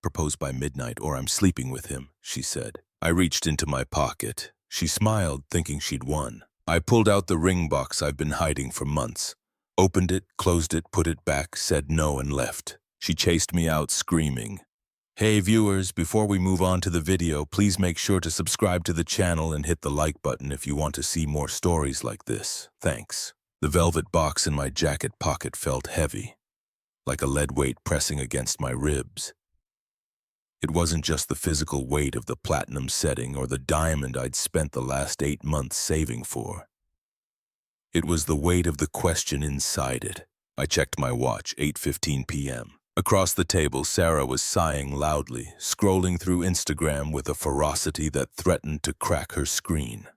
propose by midnight or I'm sleeping with him, she said. I reached into my pocket. She smiled, thinking she'd won. I pulled out the ring box I've been hiding for months. Opened it, closed it, put it back, said no and left. She chased me out screaming. Hey viewers, before we move on to the video, please make sure to subscribe to the channel and hit the like button if you want to see more stories like this. Thanks. The velvet box in my jacket pocket felt heavy, like a lead weight pressing against my ribs. It wasn't just the physical weight of the platinum setting or the diamond I'd spent the last 8 months saving for. It was the weight of the question inside it. I checked my watch, 8:15 p.m. Across the table, Sarah was sighing loudly, scrolling through Instagram with a ferocity that threatened to crack her screen.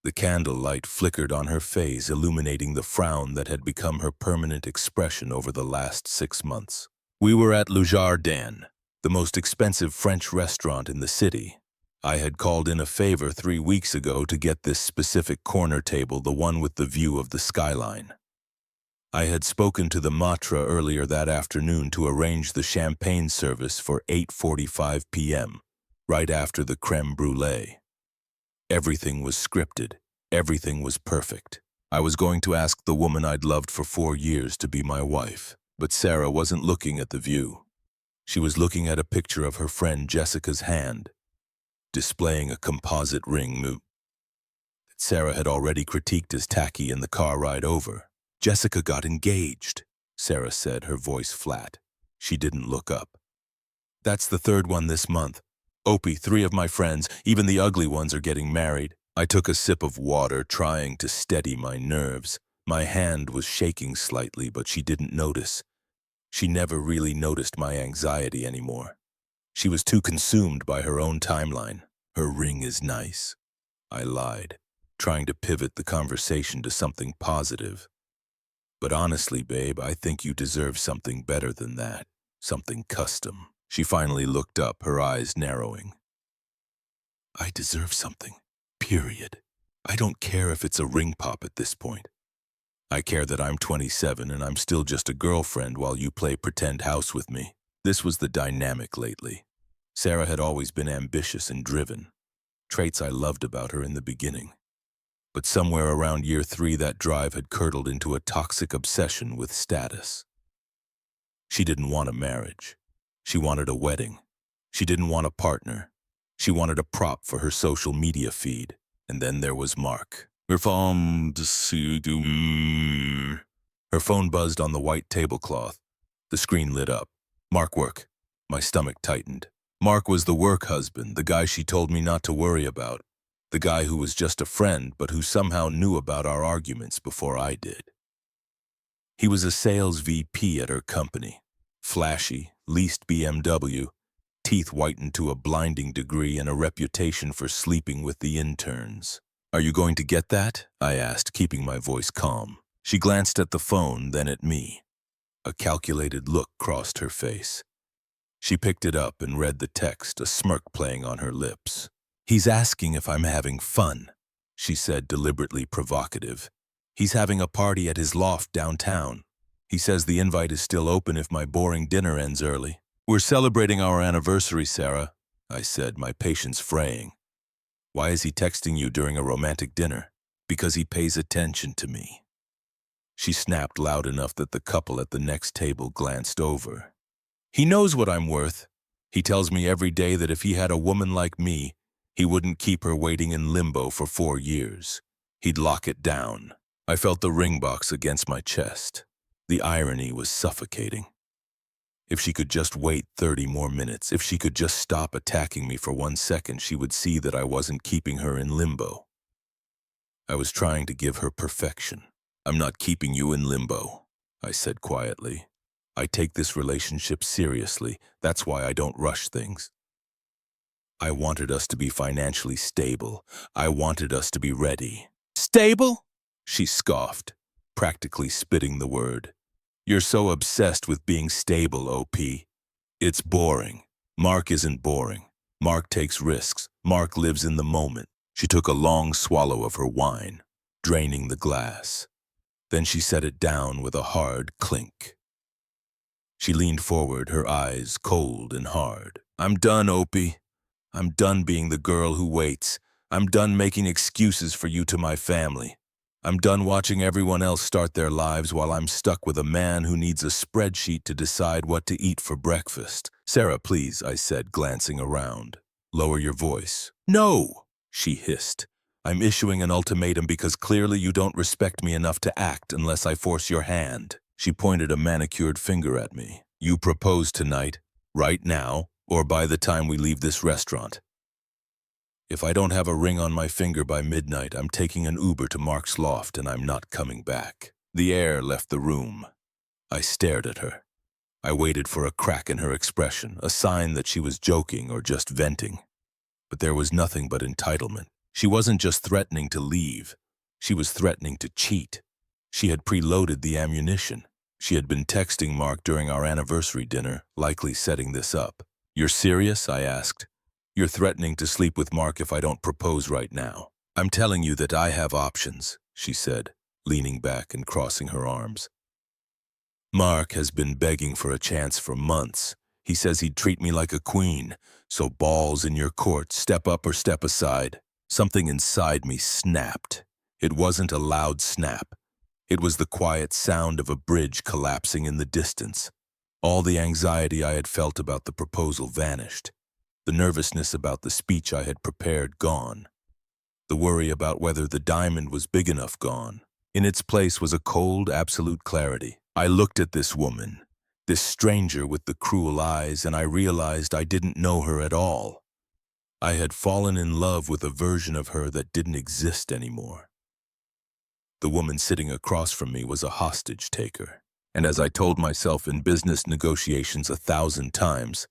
The candlelight flickered on her face, illuminating the frown that had become her permanent expression over the last 6 months. We were at Le Jardin, the most expensive French restaurant in the city. I had called in a favor 3 weeks ago to get this specific corner table, the one with the view of the skyline. I had spoken to the maitre earlier that afternoon to arrange the champagne service for 8:45 p.m., right after the crème brûlée. Everything was scripted. Everything was perfect. I was going to ask the woman I'd loved for 4 years to be my wife, but Sarah wasn't looking at the view. She was looking at a picture of her friend Jessica's hand, displaying a composite ring that Sarah had already critiqued as tacky in the car ride over. Jessica got engaged, Sarah said, her voice flat. She didn't look up. That's the 3rd one this month. Opie, 3 of my friends, even the ugly ones, are getting married. I took a sip of water, trying to steady my nerves. My hand was shaking slightly, but she didn't notice. She never really noticed my anxiety anymore. She was too consumed by her own timeline. Her ring is nice, I lied, trying to pivot the conversation to something positive. But honestly, babe, I think you deserve something better than that. Something custom. She finally looked up, her eyes narrowing. I deserve something. Period. I don't care if it's a ring pop at this point. I care that I'm 27 and I'm still just a girlfriend while you play pretend house with me. This was the dynamic lately. Sarah had always been ambitious and driven, traits I loved about her in the beginning. But somewhere around year 3, that drive had curdled into a toxic obsession with status. She didn't want a marriage. She wanted a wedding. She didn't want a partner. She wanted a prop for her social media feed. And then there was Mark. Her phone buzzed on the white tablecloth. The screen lit up. Mark work. My stomach tightened. Mark was the work husband, the guy she told me not to worry about. The guy who was just a friend, but who somehow knew about our arguments before I did. He was a sales VP at her company. Flashy, leased BMW, teeth whitened to a blinding degree, and a reputation for sleeping with the interns. Are you going to get that? I asked, keeping my voice calm. She glanced at the phone, then at me. A calculated look crossed her face. She picked it up and read the text, a smirk playing on her lips. He's asking if I'm having fun, she said, deliberately provocative. He's having a party at his loft downtown. He says the invite is still open if my boring dinner ends early. We're celebrating our anniversary, Sarah, I said, my patience fraying. Why is he texting you during a romantic dinner? Because he pays attention to me. She snapped loud enough that the couple at the next table glanced over. He knows what I'm worth. He tells me every day that if he had a woman like me, he wouldn't keep her waiting in limbo for 4 years. He'd lock it down. I felt the ring box against my chest. The irony was suffocating. If she could just wait 30 more minutes, if she could just stop attacking me for 1 second, she would see that I wasn't keeping her in limbo. I was trying to give her perfection. I'm not keeping you in limbo, I said quietly. I take this relationship seriously. That's why I don't rush things. I wanted us to be financially stable. I wanted us to be ready. Stable? She scoffed, practically spitting the word. You're so obsessed with being stable, OP. It's boring. Mark isn't boring. Mark takes risks. Mark lives in the moment. She took a long swallow of her wine, draining the glass. Then she set it down with a hard clink. She leaned forward, her eyes cold and hard. I'm done, Opie. I'm done being the girl who waits. I'm done making excuses for you to my family. I'm done watching everyone else start their lives while I'm stuck with a man who needs a spreadsheet to decide what to eat for breakfast. Sarah, please, I said, glancing around. Lower your voice. No, she hissed. I'm issuing an ultimatum because clearly you don't respect me enough to act unless I force your hand. She pointed a manicured finger at me. You propose tonight, right now, or by the time we leave this restaurant. If I don't have a ring on my finger by midnight, I'm taking an Uber to Mark's loft and I'm not coming back. The air left the room. I stared at her. I waited for a crack in her expression, a sign that she was joking or just venting. But there was nothing but entitlement. She wasn't just threatening to leave. She was threatening to cheat. She had preloaded the ammunition. She had been texting Mark during our anniversary dinner, likely setting this up. You're serious? I asked. You're threatening to sleep with Mark if I don't propose right now. I'm telling you that I have options, she said, leaning back and crossing her arms. Mark has been begging for a chance for months. He says he'd treat me like a queen, so balls in your court, step up or step aside. Something inside me snapped. It wasn't a loud snap. It was the quiet sound of a bridge collapsing in the distance. All the anxiety I had felt about the proposal vanished. The nervousness about the speech I had prepared gone. The worry about whether the diamond was big enough gone. In its place was a cold, absolute clarity. I looked at this woman, this stranger with the cruel eyes, and I realized I didn't know her at all. I had fallen in love with a version of her that didn't exist anymore. The woman sitting across from me was a hostage taker. And as I told myself in business negotiations 1,000 times,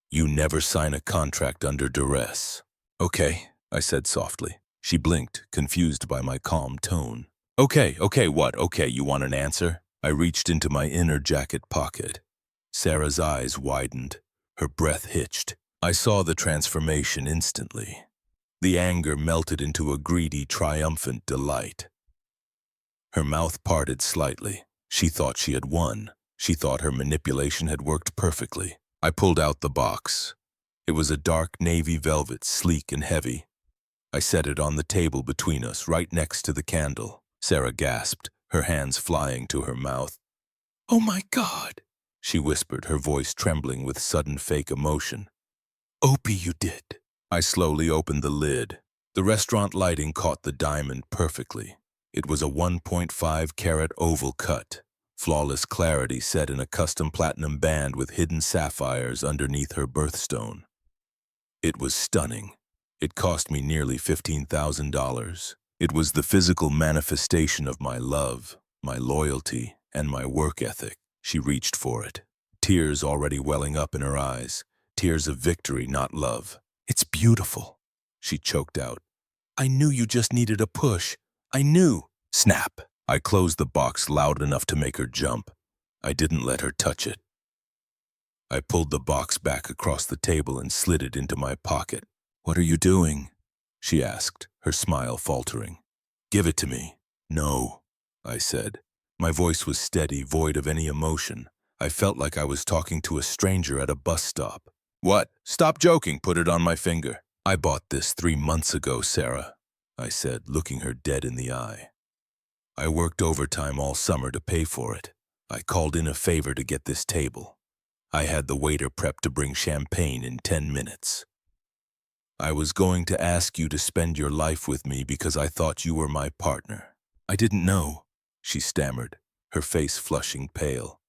you never sign a contract under duress. Okay, I said softly. She blinked, confused by my calm tone. Okay, what? Okay, you want an answer? I reached into my inner jacket pocket. Sarah's eyes widened. Her breath hitched. I saw the transformation instantly. The anger melted into a greedy, triumphant delight. Her mouth parted slightly. She thought she had won. She thought her manipulation had worked perfectly. I pulled out the box. It was a dark navy velvet, sleek and heavy. I set it on the table between us, right next to the candle. Sarah gasped, her hands flying to her mouth. Oh my God, she whispered, her voice trembling with sudden fake emotion. Opie, you did. I slowly opened the lid. The restaurant lighting caught the diamond perfectly. It was a 1.5-carat oval cut. Flawless clarity set in a custom platinum band with hidden sapphires underneath her birthstone. It was stunning. It cost me nearly $15,000. It was the physical manifestation of my love, my loyalty, and my work ethic. She reached for it, tears already welling up in her eyes, tears of victory, not love. It's beautiful, she choked out. I knew you just needed a push. I knew. Snap. I closed the box loud enough to make her jump. I didn't let her touch it. I pulled the box back across the table and slid it into my pocket. What are you doing? She asked, her smile faltering. Give it to me. No, I said. My voice was steady, void of any emotion. I felt like I was talking to a stranger at a bus stop. What? Stop joking, put it on my finger. I bought this 3 months ago, Sarah, I said, looking her dead in the eye. I worked overtime all summer to pay for it. I called in a favor to get this table. I had the waiter prepped to bring champagne in 10 minutes. I was going to ask you to spend your life with me because I thought you were my partner. I didn't know, she stammered, her face flushing pale.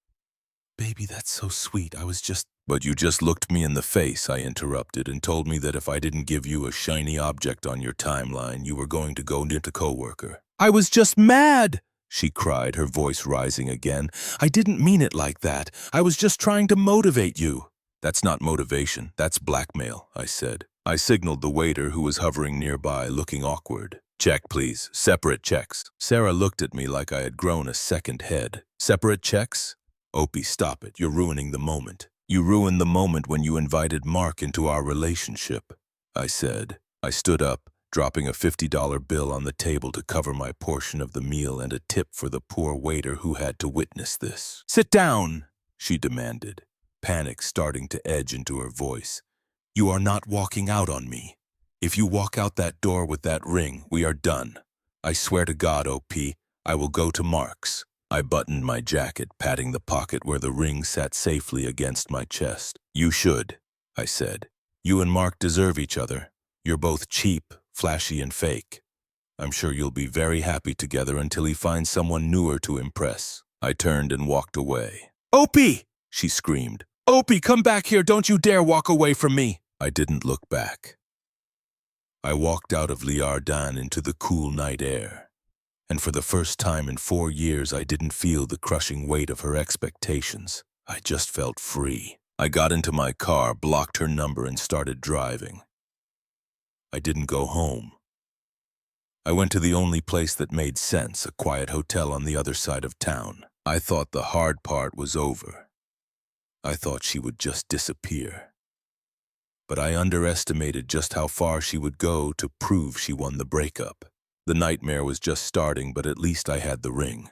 Baby, that's so sweet. I was just... But you just looked me in the face, I interrupted, and told me that if I didn't give you a shiny object on your timeline, you were going to go into coworker. I was just mad, she cried, her voice rising again. I didn't mean it like that. I was just trying to motivate you. That's not motivation, that's blackmail, I said. I signaled the waiter who was hovering nearby, looking awkward. Check, please. Separate checks. Sarah looked at me like I had grown a second head. Separate checks? Opie, stop it. You're ruining the moment. You ruined the moment when you invited Mark into our relationship, I said. I stood up, dropping a $50 bill on the table to cover my portion of the meal and a tip for the poor waiter who had to witness this. Sit down, she demanded, panic starting to edge into her voice. "You are not walking out on me. If you walk out that door with that ring, we are done. I swear to God, OP, I will go to Mark's." I buttoned my jacket, patting the pocket where the ring sat safely against my chest. "You should," I said. "You and Mark deserve each other. You're both cheap, flashy, and fake. I'm sure you'll be very happy together until he finds someone newer to impress." I turned and walked away. "Opie!" she screamed. "Opie, come back here! Don't you dare walk away from me!" I didn't look back. I walked out of Liardan into the cool night air. And for the first time in 4 years, I didn't feel the crushing weight of her expectations. I just felt free. I got into my car, blocked her number, and started driving. I didn't go home. I went to the only place that made sense, a quiet hotel on the other side of town. I thought the hard part was over. I thought she would just disappear. But I underestimated just how far she would go to prove she won the breakup. The nightmare was just starting, but at least I had the ring.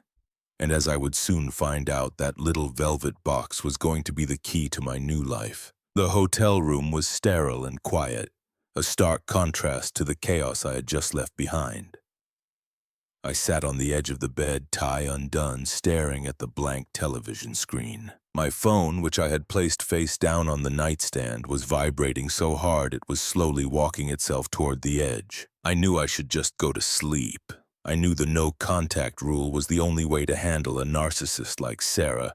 And as I would soon find out, that little velvet box was going to be the key to my new life. The hotel room was sterile and quiet, a stark contrast to the chaos I had just left behind. I sat on the edge of the bed, tie undone, staring at the blank television screen. My phone, which I had placed face down on the nightstand, was vibrating so hard it was slowly walking itself toward the edge. I knew I should just go to sleep. I knew the no-contact rule was the only way to handle a narcissist like Sarah,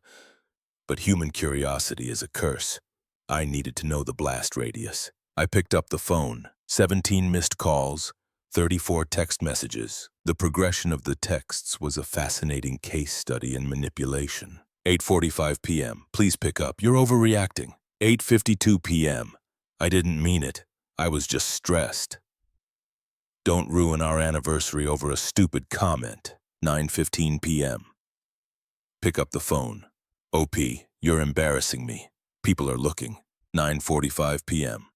but human curiosity is a curse. I needed to know the blast radius. I picked up the phone. 17 missed calls, 34 text messages. The progression of the texts was a fascinating case study in manipulation. 8:45 p.m. Please pick up. You're overreacting. 8:52 p.m. I didn't mean it. I was just stressed. Don't ruin our anniversary over a stupid comment. 9:15 p.m. Pick up the phone. OP, you're embarrassing me. People are looking. 9:45 p.m.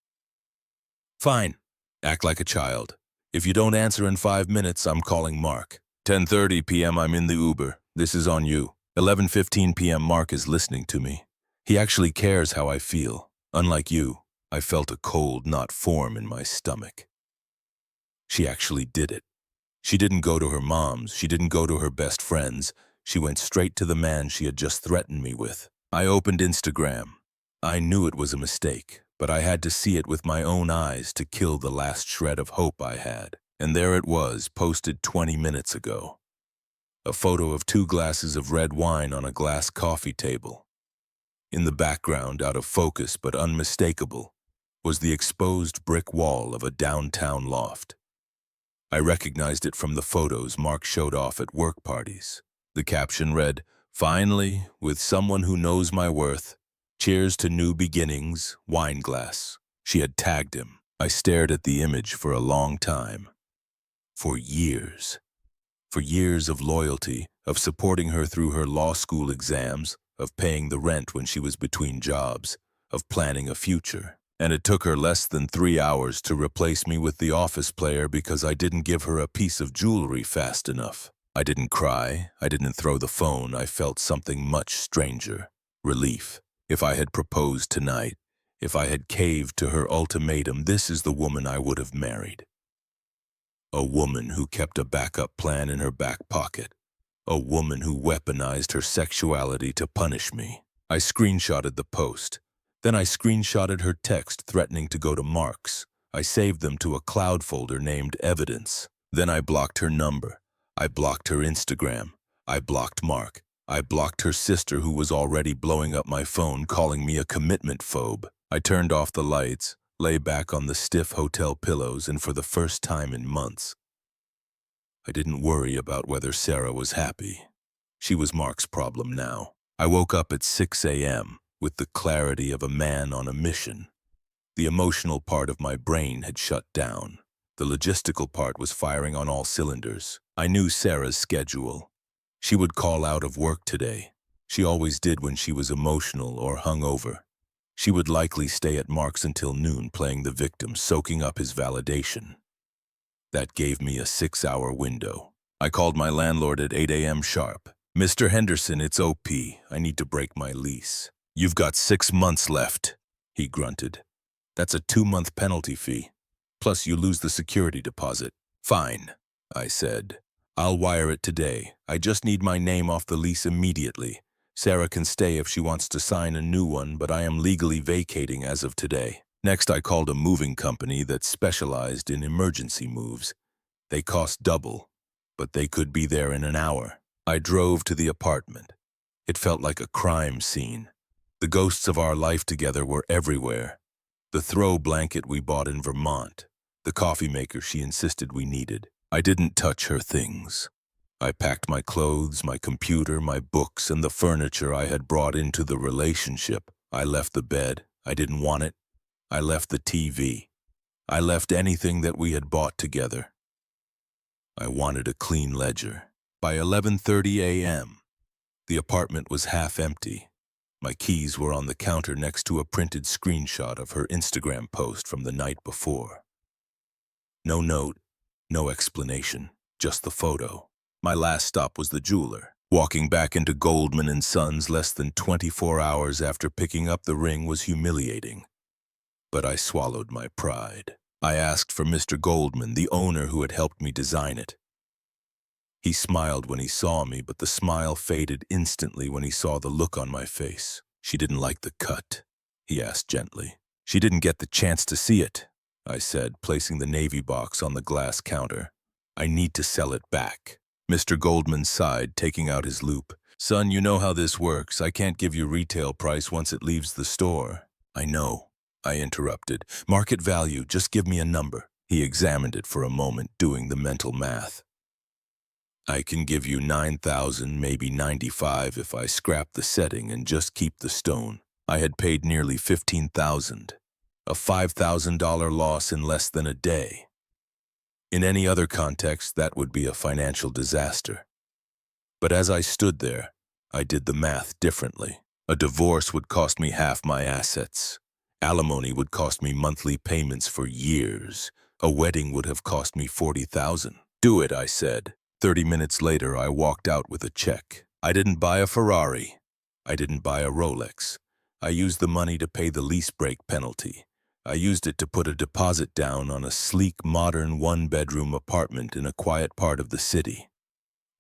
Fine. Act like a child. If you don't answer in 5 minutes, I'm calling Mark. 10:30 p.m. I'm in the Uber. This is on you. 11:15 p.m. Mark is listening to me. He actually cares how I feel. Unlike you, I felt a cold knot form in my stomach. She actually did it. She didn't go to her mom's. She didn't go to her best friends. She went straight to the man she had just threatened me with. I opened Instagram. I knew it was a mistake, but I had to see it with my own eyes to kill the last shred of hope I had. And there it was, posted 20 minutes ago. A photo of 2 glasses of red wine on a glass coffee table. In the background, out of focus but unmistakable, was the exposed brick wall of a downtown loft. I recognized it from the photos Mark showed off at work parties. The caption read, "Finally, with someone who knows my worth. Cheers to new beginnings, wine glass." She had tagged him. I stared at the image for a long time. For years. For years of loyalty, of supporting her through her law school exams, of paying the rent when she was between jobs, of planning a future. And it took her less than 3 hours to replace me with the office player because I didn't give her a piece of jewelry fast enough. I didn't cry. I didn't throw the phone. I felt something much stranger. Relief. If I had proposed tonight, if I had caved to her ultimatum, this is the woman I would have married. A woman who kept a backup plan in her back pocket. A woman who weaponized her sexuality to punish me. I screenshotted the post. Then I screenshotted her text threatening to go to Mark's. I saved them to a cloud folder named Evidence. Then I blocked her number. I blocked her Instagram. I blocked Mark. I blocked her sister, who was already blowing up my phone, calling me a commitment phobe. I turned off the lights, lay back on the stiff hotel pillows, and for the first time in months, I didn't worry about whether Sarah was happy. She was Mark's problem now. I woke up at 6 a.m. with the clarity of a man on a mission. The emotional part of my brain had shut down. The logistical part was firing on all cylinders. I knew Sarah's schedule. She would call out of work today. She always did when she was emotional or hungover. She would likely stay at Mark's until noon, playing the victim, soaking up his validation. That gave me a 6-hour window. I called my landlord at 8 a.m. sharp. Mr. Henderson, it's OP. I need to break my lease. You've got 6 months left, he grunted. That's a 2-month penalty fee. Plus you lose the security deposit. Fine, I said. I'll wire it today. I just need my name off the lease immediately. Sarah can stay if she wants to sign a new one, but I am legally vacating as of today. Next, I called a moving company that specialized in emergency moves. They cost double, but they could be there in an hour. I drove to the apartment. It felt like a crime scene. The ghosts of our life together were everywhere. The throw blanket we bought in Vermont, the coffee maker she insisted we needed. I didn't touch her things. I packed my clothes, my computer, my books, and the furniture I had brought into the relationship. I left the bed. I didn't want it. I left the TV. I left anything that we had bought together. I wanted a clean ledger. By 11:30 a.m., the apartment was half empty. My keys were on the counter next to a printed screenshot of her Instagram post from the night before. No note, no explanation, just the photo. My last stop was the jeweler. Walking back into Goldman & Sons less than 24 hours after picking up the ring was humiliating. But I swallowed my pride. I asked for Mr. Goldman, the owner who had helped me design it. He smiled when he saw me, but the smile faded instantly when he saw the look on my face. She didn't like the cut, he asked gently. She didn't get the chance to see it, I said, placing the navy box on the glass counter. I need to sell it back. Mr. Goldman sighed, taking out his loupe. Son, you know how this works. I can't give you retail price once it leaves the store. I know, I interrupted. Market value, just give me a number. He examined it for a moment, doing the mental math. I can give you 9,000, maybe 95 if I scrap the setting and just keep the stone. I had paid nearly 15,000. A $5,000 loss in less than a day. In any other context, that would be a financial disaster. But as I stood there, I did the math differently. A divorce would cost me half my assets. Alimony would cost me monthly payments for years. A wedding would have cost me 40,000. Do it, I said. 30 minutes later, I walked out with a check. I didn't buy a Ferrari. I didn't buy a Rolex. I used the money to pay the lease break penalty. I used it to put a deposit down on a sleek, modern one-bedroom apartment in a quiet part of the city.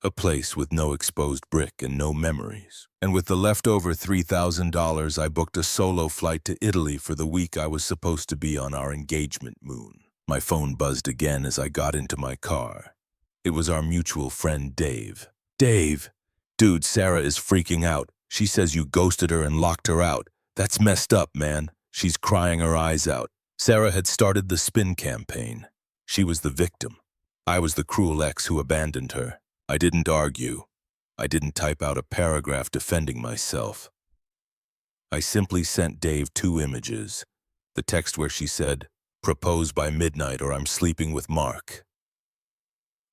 A place with no exposed brick and no memories. And with the leftover $3,000, I booked a solo flight to Italy for the week I was supposed to be on our engagement moon. My phone buzzed again as I got into my car. It was our mutual friend, Dave. Dave! Dude, Sarah is freaking out. She says you ghosted her and locked her out. That's messed up, man. She's crying her eyes out. Sarah had started the spin campaign. She was the victim. I was the cruel ex who abandoned her. I didn't argue. I didn't type out a paragraph defending myself. I simply sent Dave 2 images. The text where she said, "Propose by midnight or I'm sleeping with Mark."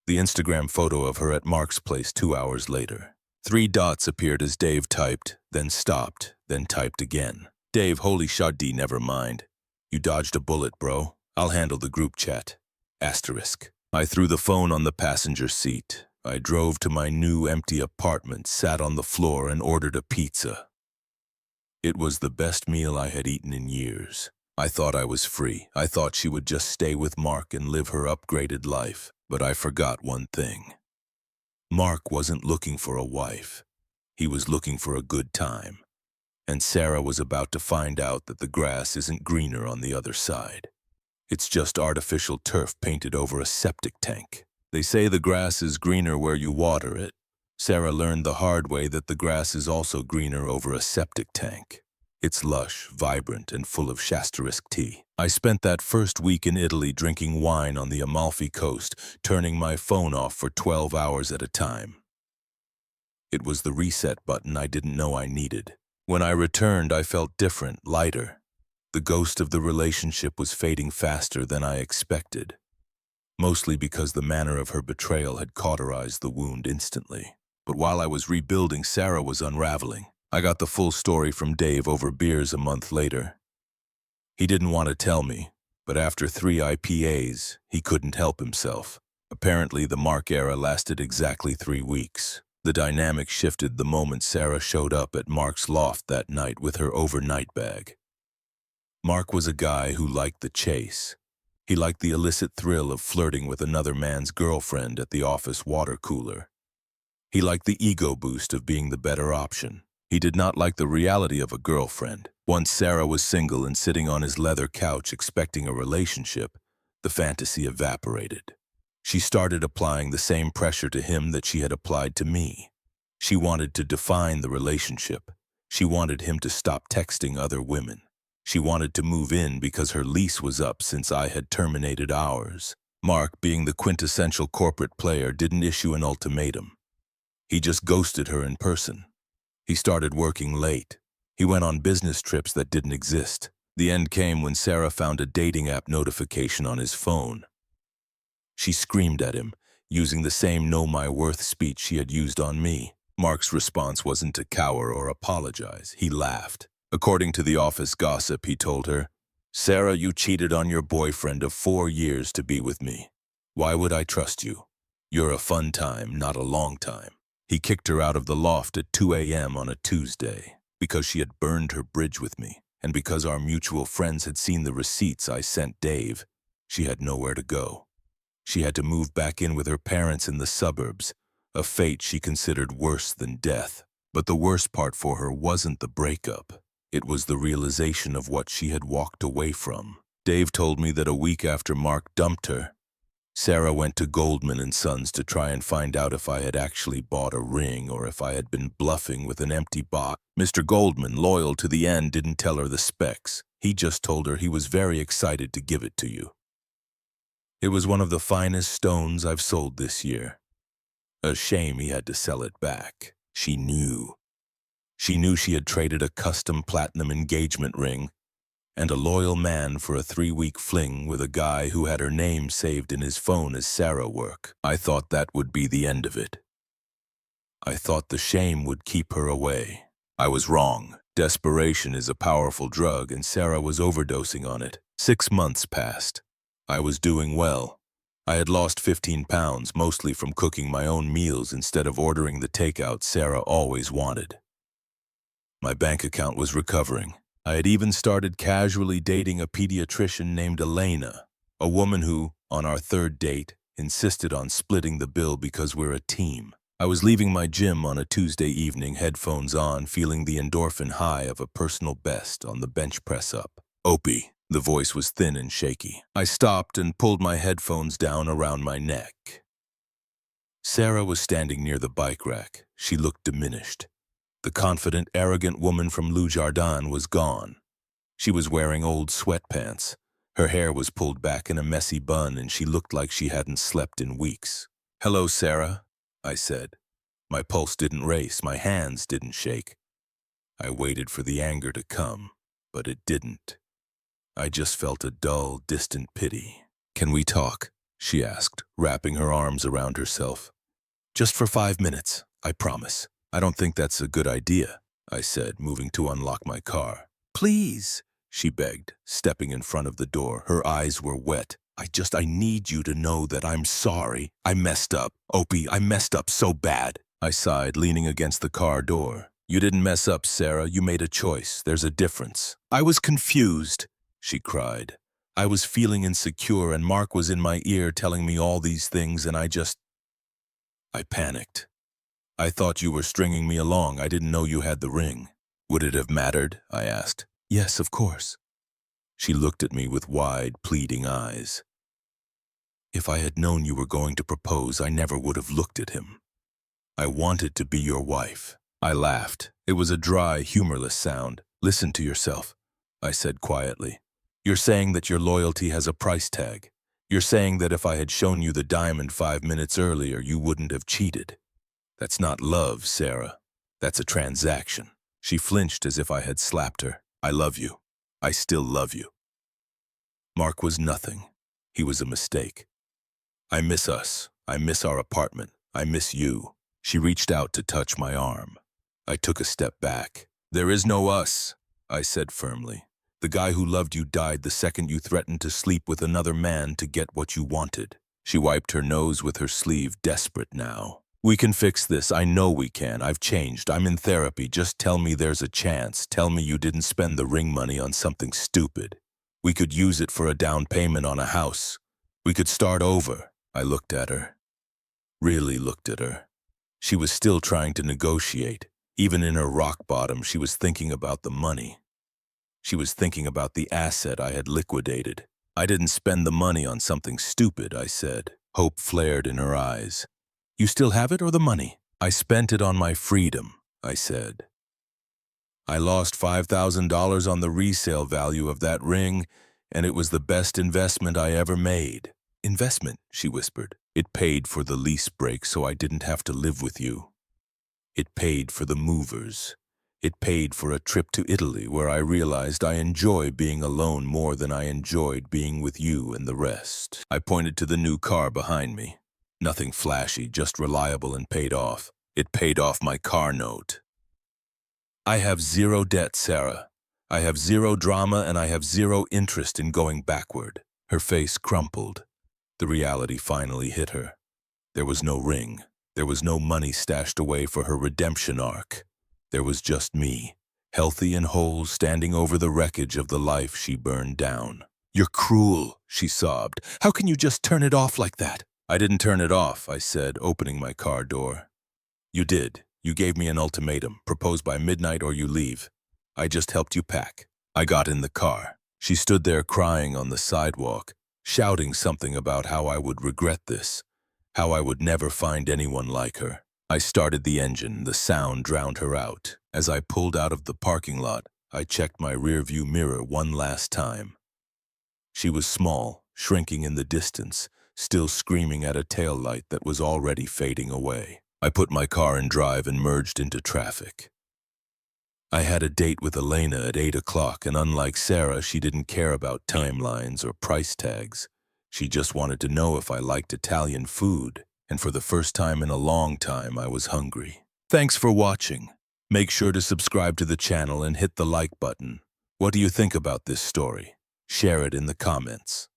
The Instagram photo of her at Mark's place 2 hours later. 3 dots appeared as Dave typed, then stopped, then typed again. Dave, holy shoddy, never mind. You dodged a bullet, bro. I'll handle the group chat. Asterisk. I threw the phone on the passenger seat. I drove to my new empty apartment, sat on the floor, and ordered a pizza. It was the best meal I had eaten in years. I thought I was free. I thought she would just stay with Mark and live her upgraded life. But I forgot one thing. Mark wasn't looking for a wife. He was looking for a good time. And Sarah was about to find out that the grass isn't greener on the other side. It's just artificial turf painted over a septic tank. They say the grass is greener where you water it. Sarah learned the hard way that the grass is also greener over a septic tank. It's lush, vibrant, and full of Shasterisk tea. I spent that first week in Italy drinking wine on the Amalfi Coast, turning my phone off for 12 hours at a time. It was the reset button I didn't know I needed. When I returned, I felt different, lighter. The ghost of the relationship was fading faster than I expected, mostly because the manner of her betrayal had cauterized the wound instantly. But while I was rebuilding, Sarah was unraveling. I got the full story from Dave over beers a month later. He didn't want to tell me, but after 3 IPAs, he couldn't help himself. Apparently, the Mark era lasted exactly 3 weeks. The dynamic shifted the moment Sarah showed up at Mark's loft that night with her overnight bag. Mark was a guy who liked the chase. He liked the illicit thrill of flirting with another man's girlfriend at the office water cooler. He liked the ego boost of being the better option. He did not like the reality of a girlfriend. Once Sarah was single and sitting on his leather couch expecting a relationship, the fantasy evaporated. She started applying the same pressure to him that she had applied to me. She wanted to define the relationship. She wanted him to stop texting other women. She wanted to move in because her lease was up since I had terminated ours. Mark, being the quintessential corporate player, didn't issue an ultimatum. He just ghosted her in person. He started working late. He went on business trips that didn't exist. The end came when Sarah found a dating app notification on his phone. She screamed at him, using the same know my worth speech she had used on me. Mark's response wasn't to cower or apologize. He laughed. According to the office gossip, he told her, "Sarah, you cheated on your boyfriend of 4 years to be with me. Why would I trust you? You're a fun time, not a long time." He kicked her out of the loft at 2 a.m. on a Tuesday because she had burned her bridge with me, and because our mutual friends had seen the receipts I sent Dave. She had nowhere to go. She had to move back in with her parents in the suburbs, a fate she considered worse than death. But the worst part for her wasn't the breakup. It was the realization of what she had walked away from. Dave told me that a week after Mark dumped her, Sarah went to Goldman and Sons to try and find out if I had actually bought a ring or if I had been bluffing with an empty box. Mr. Goldman, loyal to the end, didn't tell her the specs. He just told her he was very excited to give it to you. It was one of the finest stones I've sold this year. A shame he had to sell it back. She knew. She knew she had traded a custom platinum engagement ring and a loyal man for a 3-week fling with a guy who had her name saved in his phone as Sarah Work. I thought that would be the end of it. I thought the shame would keep her away. I was wrong. Desperation is a powerful drug, and Sarah was overdosing on it. 6 months passed. I was doing well. I had lost 15 pounds, mostly from cooking my own meals instead of ordering the takeout Sarah always wanted. My bank account was recovering. I had even started casually dating a pediatrician named Elena, a woman who, on our 3rd date, insisted on splitting the bill because we're a team. I was leaving my gym on a Tuesday evening, headphones on, feeling the endorphin high of a personal best on the bench press up. "Opie," the voice was thin and shaky. I stopped and pulled my headphones down around my neck. Sarah was standing near the bike rack. She looked diminished. The confident, arrogant woman from Lou Jardin was gone. She was wearing old sweatpants. Her hair was pulled back in a messy bun, and she looked like she hadn't slept in weeks. "Hello, Sarah," I said. My pulse didn't race, my hands didn't shake. I waited for the anger to come, but it didn't. I just felt a dull, distant pity. "Can we talk?" she asked, wrapping her arms around herself. "Just for 5 minutes, I promise." "I don't think that's a good idea," I said, moving to unlock my car. "Please," she begged, stepping in front of the door. Her eyes were wet. I need you to know that I'm sorry. I messed up. Opie, I messed up so bad." I sighed, leaning against the car door. "You didn't mess up, Sarah. You made a choice. There's a difference." "I was confused," she cried. "I was feeling insecure, and Mark was in my ear telling me all these things, and I panicked. I thought you were stringing me along. I didn't know you had the ring." "Would it have mattered?" I asked. "Yes, of course." She looked at me with wide, pleading eyes. "If I had known you were going to propose, I never would have looked at him. I wanted to be your wife." I laughed. It was a dry, humorless sound. "Listen to yourself," I said quietly. "You're saying that your loyalty has a price tag. You're saying that if I had shown you the diamond 5 minutes earlier, you wouldn't have cheated. That's not love, Sarah. That's a transaction." She flinched as if I had slapped her. "I love you. I still love you. Mark was nothing. He was a mistake. I miss us. I miss our apartment. I miss you." She reached out to touch my arm. I took a step back. "There is no us," I said firmly. "The guy who loved you died the second you threatened to sleep with another man to get what you wanted." She wiped her nose with her sleeve, desperate now. We can fix this. I know we can. I've changed. I'm in therapy. Just tell me there's a chance. Tell me you didn't spend the ring money on something stupid. We could use it for a down payment on a house. We could start over. I looked at her. Really looked at her. She was still trying to negotiate. Even in her rock bottom, she was thinking about the money. She was thinking about the asset I had liquidated. I didn't spend the money on something stupid, I said. Hope flared in her eyes. You still have it or the money? I spent it on my freedom, I said. I lost $5,000 on the resale value of that ring, and it was the best investment I ever made. Investment, she whispered. It paid for the lease break so I didn't have to live with you. It paid for the movers. It paid for a trip to Italy where I realized I enjoy being alone more than I enjoyed being with you and the rest. I pointed to the new car behind me. Nothing flashy, just reliable and paid off. It paid off my car note. I have zero debt, Sarah. I have zero drama and I have zero interest in going backward. Her face crumpled. The reality finally hit her. There was no ring. There was no money stashed away for her redemption arc. There was just me, healthy and whole, standing over the wreckage of the life she burned down. You're cruel, she sobbed. How can you just turn it off like that? I didn't turn it off, I said, opening my car door. You did. You gave me an ultimatum, propose by midnight or you leave. I just helped you pack. I got in the car. She stood there crying on the sidewalk, shouting something about how I would regret this, how I would never find anyone like her. I started the engine. The sound drowned her out. As I pulled out of the parking lot, I checked my rearview mirror one last time. She was small, shrinking in the distance, still screaming at a taillight that was already fading away. I put my car in drive and merged into traffic. I had a date with Elena at 8 o'clock, and unlike Sarah, she didn't care about timelines or price tags. She just wanted to know if I liked Italian food, and for the first time in a long time, I was hungry. Thanks for watching. Make sure to subscribe to the channel and hit the like button. What do you think about this story? Share it in the comments.